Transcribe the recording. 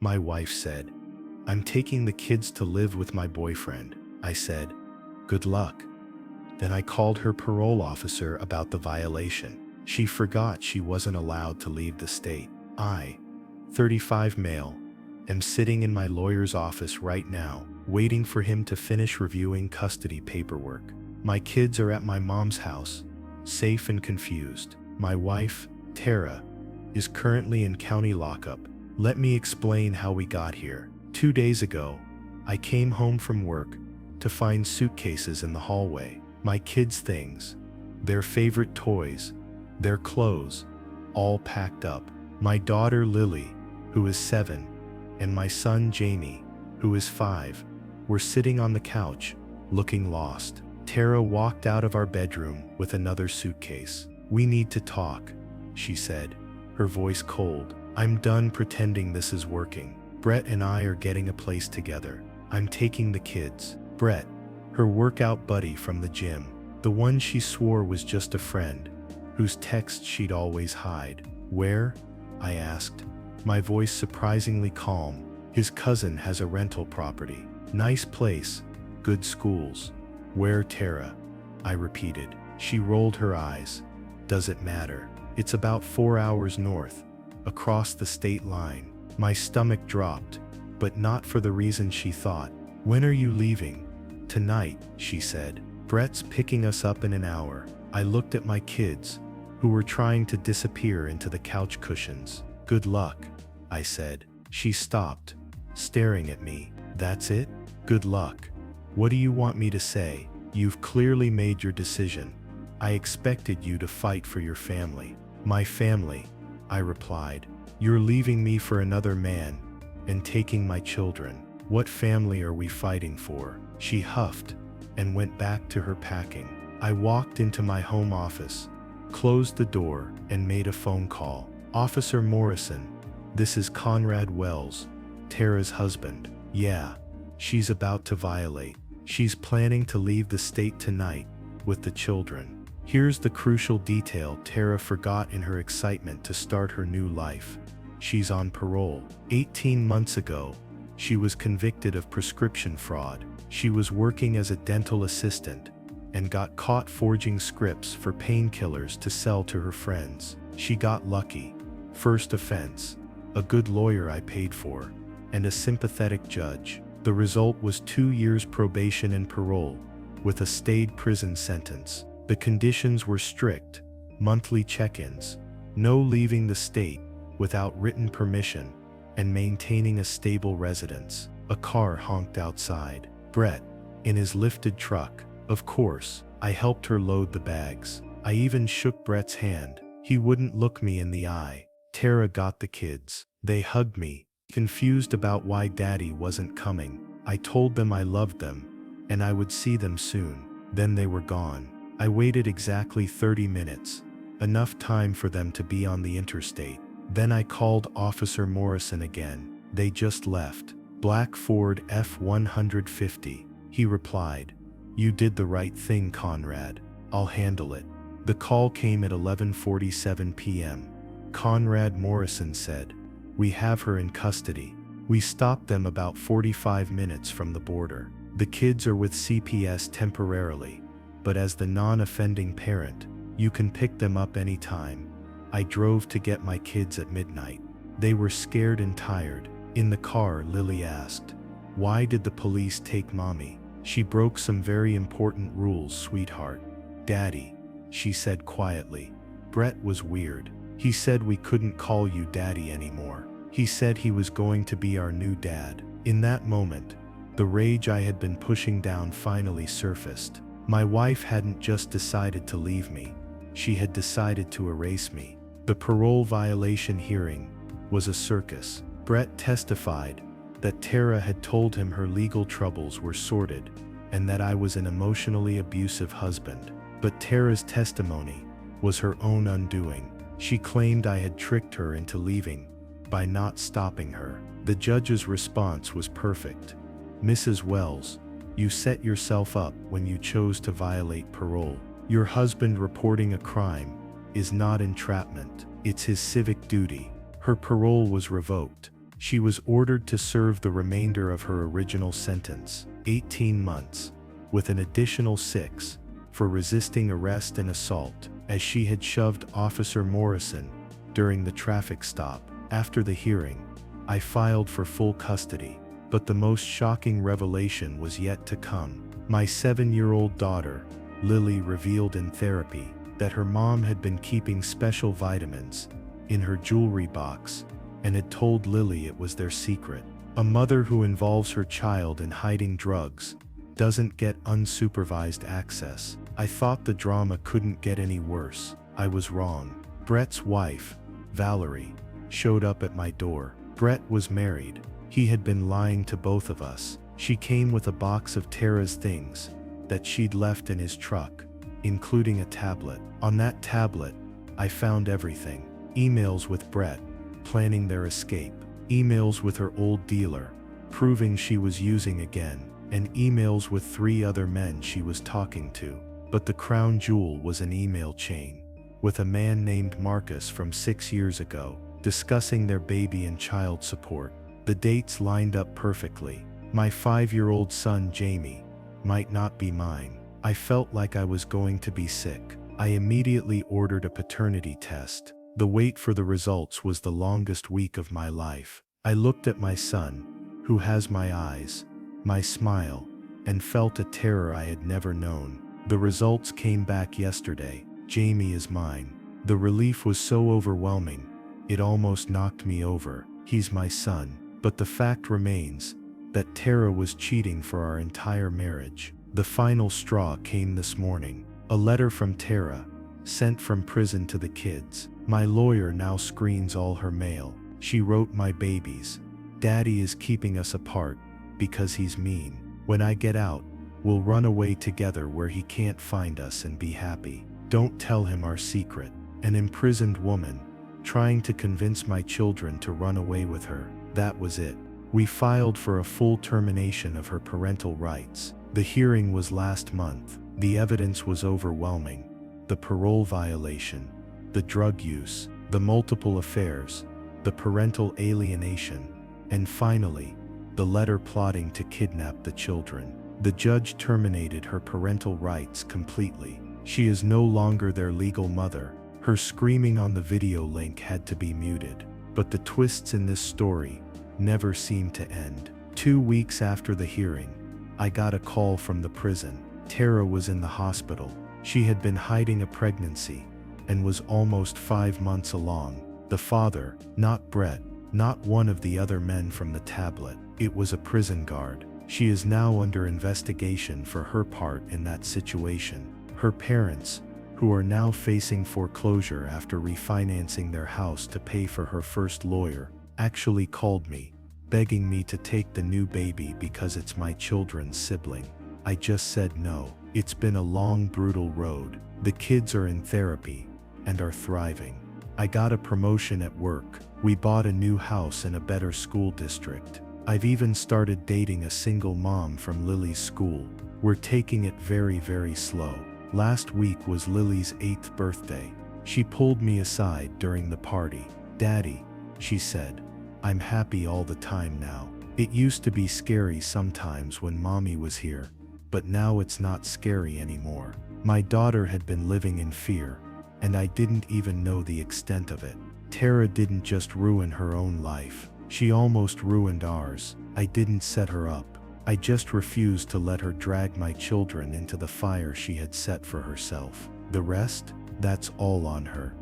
My wife said. I'm taking the kids to live with my boyfriend. I said, good luck. Then I called her parole officer about the violation. She forgot she wasn't allowed to leave the state. I, 35 male, am sitting in my lawyer's office right now, waiting for him to finish reviewing custody paperwork. My kids are at my mom's house, safe and confused. My wife, Tara, is currently in county lockup. Let me explain how we got here. 2 days ago, I came home from work to find suitcases in the hallway. My kids' things, their favorite toys, their clothes, all packed up. My daughter Lily, who is 7, and my son Jamie, who is 5, were sitting on the couch, looking lost. Tara walked out of our bedroom with another suitcase. We need to talk, she said, her voice cold. I'm done pretending this is working. Brett and I are getting a place together. I'm taking the kids. Brett, her workout buddy from the gym, the one she swore was just a friend, whose text she'd always hide. Where? I asked, my voice surprisingly calm. His cousin has a rental property. Nice place, good schools. Where, Tara? I repeated. She rolled her eyes. Does it matter? It's about 4 hours north, across the state line. My stomach dropped, but not for the reason she thought. When are you leaving? Tonight, she said. Brett's picking us up in an hour. I looked at my kids, who were trying to disappear into the couch cushions. Good luck, I said. She stopped, staring at me. That's it? Good luck. What do you want me to say? You've clearly made your decision. I expected you to fight for your family. My family, I replied. You're leaving me for another man and taking my children. What family are we fighting for? She huffed and went back to her packing. I walked into my home office, closed the door, and made a phone call. Officer Morrison, this is Conrad Wells, Tara's husband. Yeah, she's about to violate. She's planning to leave the state tonight with the children. Here's the crucial detail Tara forgot in her excitement to start her new life. She's on parole. 18 months ago, she was convicted of prescription fraud. She was working as a dental assistant and got caught forging scripts for painkillers to sell to her friends. She got lucky. First offense, a good lawyer I paid for, and a sympathetic judge. The result was 2 years probation and parole, with a stayed prison sentence. The conditions were strict: monthly check-ins, no leaving the state without written permission, and maintaining a stable residence. A car honked outside. Brett, in his lifted truck. Of course, I helped her load the bags. I even shook Brett's hand. He wouldn't look me in the eye. Tara got the kids. They hugged me, confused about why Daddy wasn't coming. I told them I loved them, and I would see them soon. Then they were gone. I waited exactly 30 minutes, enough time for them to be on the interstate. Then I called Officer Morrison again. They just left. Black Ford F-150. He replied, You did the right thing, Conrad. I'll handle it. The call came at 11:47 p.m. Conrad Morrison said, We have her in custody. We stopped them about 45 minutes from the border. The kids are with CPS temporarily, but as the non-offending parent, you can pick them up anytime. I drove to get my kids at midnight. They were scared and tired. In the car, Lily asked, Why did the police take Mommy? She broke some very important rules, sweetheart. Daddy, she said quietly. Brett was weird. He said we couldn't call you Daddy anymore. He said he was going to be our new dad. In that moment, the rage I had been pushing down finally surfaced. My wife hadn't just decided to leave me. She had decided to erase me. The parole violation hearing was a circus. Brett testified that Tara had told him her legal troubles were sorted and that I was an emotionally abusive husband. But Tara's testimony was her own undoing. She claimed I had tricked her into leaving by not stopping her. The judge's response was perfect. Mrs. Wells, you set yourself up when you chose to violate parole. Your husband reporting a crime is not entrapment. It's his civic duty. Her parole was revoked, She was ordered to serve the remainder of her original sentence, 18 months, with an additional 6 for resisting arrest and assault, as she had shoved Officer Morrison during the traffic stop. After the hearing, I filed for full custody, but the most shocking revelation was yet to come. My 7-year-old daughter, Lily, revealed in therapy that her mom had been keeping special vitamins in her jewelry box and had told Lily it was their secret. A mother who involves her child in hiding drugs doesn't get unsupervised access. I thought the drama couldn't get any worse. I was wrong. Brett's wife, Valerie, showed up at my door. Brett was married. He had been lying to both of us. She came with a box of Tara's things that she'd left in his truck, including a tablet. On that tablet, I found everything. Emails with Brett, planning their escape. Emails with her old dealer, proving she was using again, and emails with 3 other men she was talking to. But the crown jewel was an email chain with a man named Marcus from 6 years ago, discussing their baby and child support. The dates lined up perfectly. My 5-year-old son, Jamie, might not be mine. I felt like I was going to be sick. I immediately ordered a paternity test. The wait for the results was the longest week of my life. I looked at my son, who has my eyes, my smile, and felt a terror I had never known. The results came back yesterday. Jamie is mine. The relief was so overwhelming, it almost knocked me over. He's my son. But the fact remains that Tara was cheating for our entire marriage. The final straw came this morning. A letter from Tara, sent from prison to the kids. My lawyer now screens all her mail. She wrote, "My babies, Daddy is keeping us apart because he's mean. When I get out, we'll run away together where he can't find us and be happy. Don't tell him our secret." An imprisoned woman, trying to convince my children to run away with her. That was it. We filed for a full termination of her parental rights. The hearing was last month. The evidence was overwhelming. The parole violation, the drug use, the multiple affairs, the parental alienation, and finally, the letter plotting to kidnap the children. The judge terminated her parental rights completely. She is no longer their legal mother. Her screaming on the video link had to be muted. But the twists in this story never seem to end. 2 weeks after the hearing, I got a call from the prison. Tara was in the hospital. She had been hiding a pregnancy and was almost 5 months along. The father, not Brett, not one of the other men from the tablet, it was a prison guard. She is now under investigation for her part in that situation. Her parents, who are now facing foreclosure after refinancing their house to pay for her first lawyer, actually called me, begging me to take the new baby because it's my children's sibling. I just said no. It's been a long, brutal road. The kids are in therapy and are thriving. I got a promotion at work. We bought a new house in a better school district. I've even started dating a single mom from Lily's school. We're taking it very, very slow. Last week was Lily's 8th birthday. She pulled me aside during the party. "Daddy," she said, "I'm happy all the time now. It used to be scary sometimes when Mommy was here, but now it's not scary anymore." My daughter had been living in fear, and I didn't even know the extent of it. Tara didn't just ruin her own life. She almost ruined ours. I didn't set her up. I just refused to let her drag my children into the fire she had set for herself. The rest? That's all on her.